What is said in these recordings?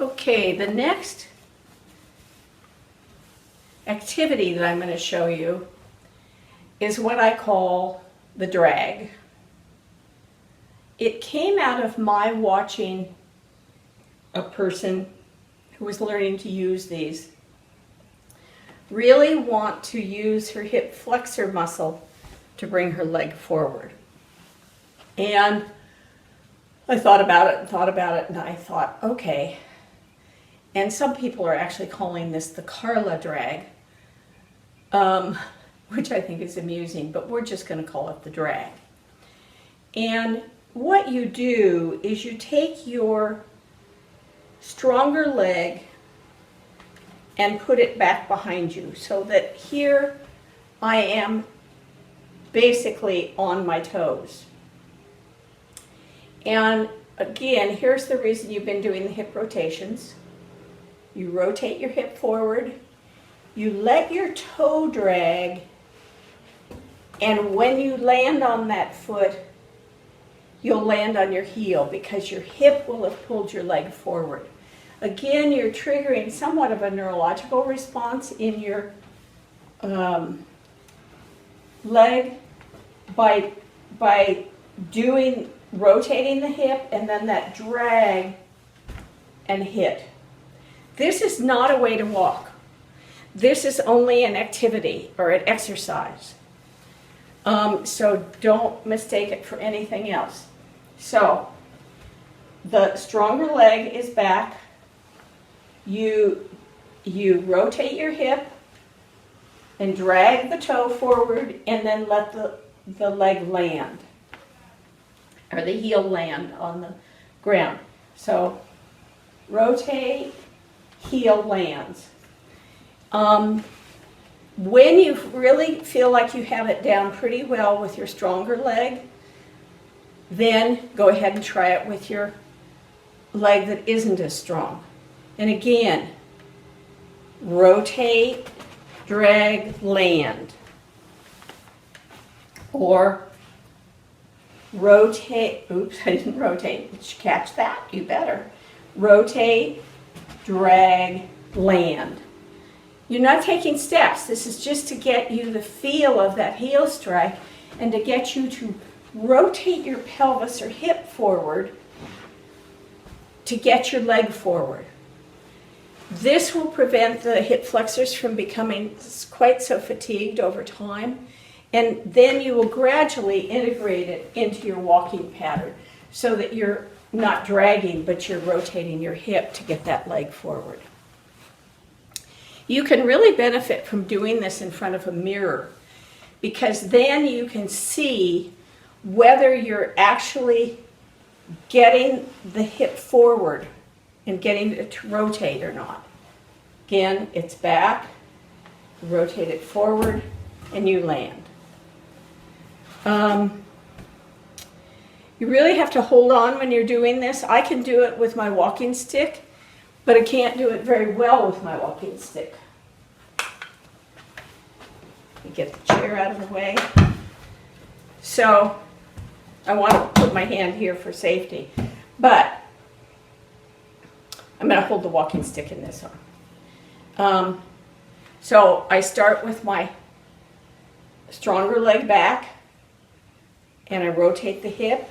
Okay, the next activity that I'm going to show you is what I call the drag. It came out of my watching a person who was learning to use these really want to use her hip flexor muscle to bring her leg forward. And I thought about it, and I thought, okay. And some people are actually calling this the Carla drag, which I think is amusing, but we're just going to call it the drag. And what you do is you take your stronger leg and put it back behind you so that here I am basically on my toes. And again, here's the reason you've been doing the hip rotations. You rotate your hip forward, you let your toe drag, and when you land on that foot, you'll land on your heel because your hip will have pulled your leg forward. Again, you're triggering somewhat of a neurological response in your leg by rotating the hip and then that drag and hit. This is not a way to walk. This is only an activity or an exercise. So don't mistake it for anything else. So the stronger leg is back. You rotate your hip and drag the toe forward and then let the leg land, or the heel land on the ground. So rotate, heel lands. When you really feel like you have it down pretty well with your stronger leg, then go ahead and try it with your leg that isn't as strong. And again, rotate, drag, land. Or rotate, oops, I didn't rotate. Did you catch that? You better. Rotate, drag, land. You're not taking steps. This is just to get you the feel of that heel strike and to get you to rotate your pelvis or hip forward to get your leg forward. This will prevent the hip flexors from becoming quite so fatigued over time, and then you will gradually integrate it into your walking pattern so that you're not dragging, but you're rotating your hip to get that leg forward. You can really benefit from doing this in front of a mirror because then you can see whether you're actually getting the hip forward and getting it to rotate or not. Again, it's back, rotate it forward, and you land. You really have to hold on when you're doing this. I can do it with my walking stick, but I can't do it very well with my walking stick. Get the chair out of the way. So I want to put my hand here for safety, but I'm going to hold the walking stick in this arm. So I start with my stronger leg back, and I rotate the hip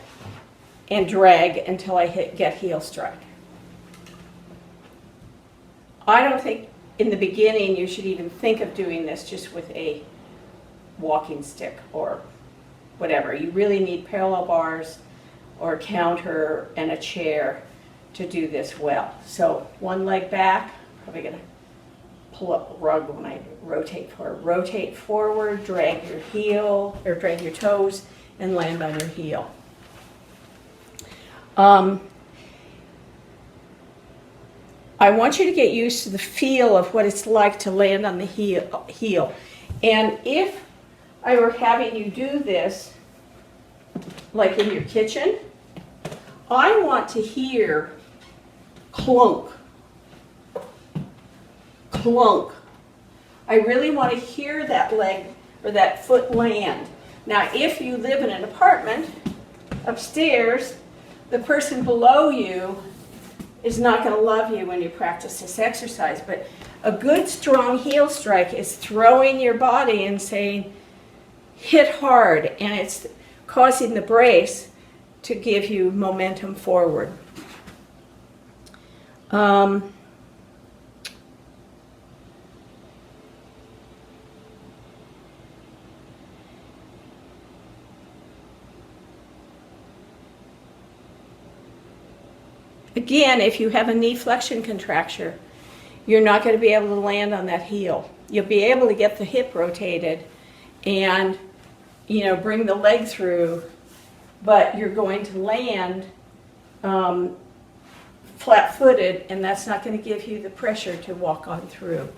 and drag until I get heel strike. I don't think in the beginning you should even think of doing this just with a walking stick or whatever. You really need parallel bars or a counter and a chair to do this well. So one leg back, probably gonna pull up a rug when I rotate forward. Rotate forward, drag your heel, or drag your toes and land on your heel. I want you to get used to the feel of what it's like to land on the heel. And if I were having you do this, like in your kitchen, I want to hear clunk, clunk. I really want to hear that leg or that foot land. Now, if you live in an apartment upstairs, the person below you is not going to love you when you practice this exercise. But a good strong heel strike is throwing your body and saying, hit hard, and it's causing the brace to give you momentum forward. Again, if you have a knee flexion contracture, you're not going to be able to land on that heel. You'll be able to get the hip rotated and, you know, bring the leg through, but you're going to land flat-footed, and that's not going to give you the pressure to walk on through.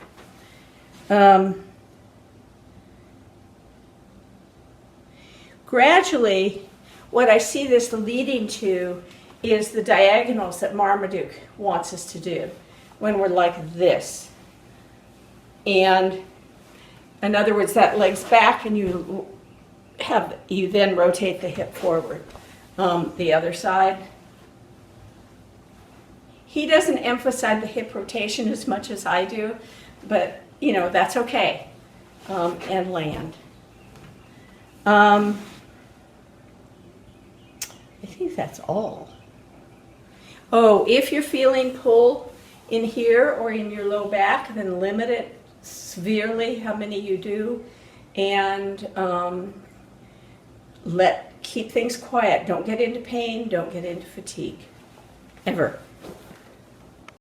Gradually, what I see this leading to is the diagonals that Marmaduke wants us to do when we're like this. And in other words, that leg's back, and you then rotate the hip forward. The other side. He doesn't emphasize the hip rotation as much as I do, but you know, that's okay. And land. I think that's all. Oh, if you're feeling pull in here or in your low back, then limit it severely how many you do, and keep things quiet. Don't get into pain, don't get into fatigue, ever.